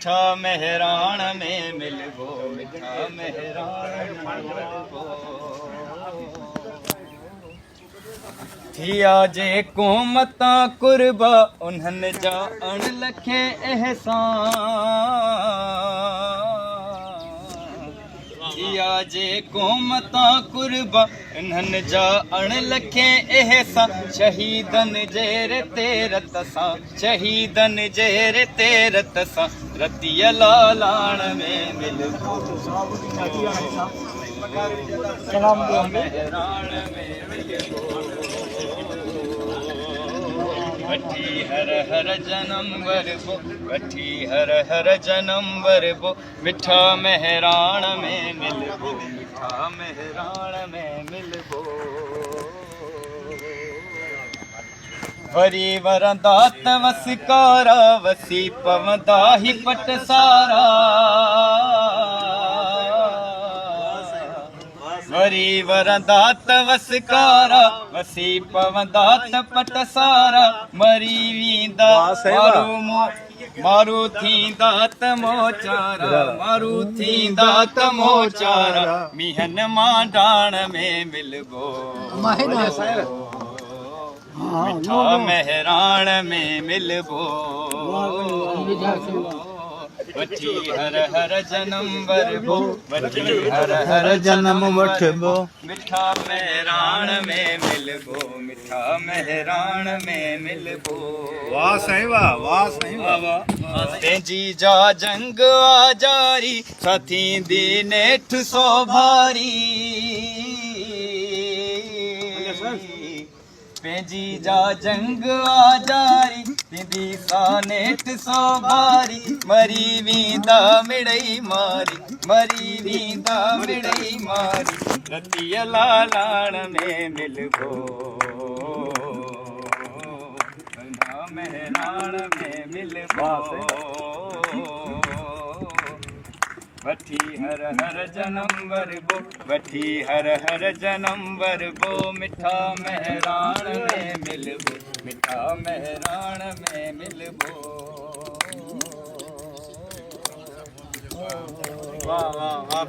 मिठा मेहरान में मिलबो, मिठा मेहरान में मिलबो। थिया जे कोमता कुर्बा उन्हनि जा अणलखे एहसान। थिया जे कोमता कुर्बा उन्हनि जा अणलखे एहसान। शहीदनि जे रिते रत सां, शहीदनि जे रिते रत सां रतीअ लालाण में मिलबो, मेहरान में मिलबो। वठी हर हर जनम वरबो, वठी हर हर जनम वरबो। मिठा मेहरान में मिलबो, मिठा मेहरान में मिलबो। वरी वरंदा त वसकारा वसी पवंदा ही पट सारा। वरी वरंदा त वसकारा वसी पवंदा त पट सारा। मरी वेंदा मारू थींदा त मोचारा, मारू थींदा त मोचारा। मीहन मां डाण में मिलबो, मिठा मेहरान में मिलबो। वठी हर हर जनम वरबो, वठी हर हर जनम वठबो। मिठा मेहरान में मिलबो, मिठा मेहरान में मिलबो। वाह साईं वाह, वाह साईं वाह। तेजी जा जंग आजारी साथी दी नेठ सो भारी। पंहिंजी जा जंग आजारी थींदी सा नेठ सो भारी। मरी वेंदा मिड़ई मारी, मरी वेंदा मिड़ई मारी। रतीअ लालाण में मिलबो, मेहरान में मिलबो। वठी हर हर जनम वरबो, वठी हर हर जनम वरबो। मिठा मेहरान में मिलबो, मिठा मेहरान में मिलबो। वाह वाह वाह।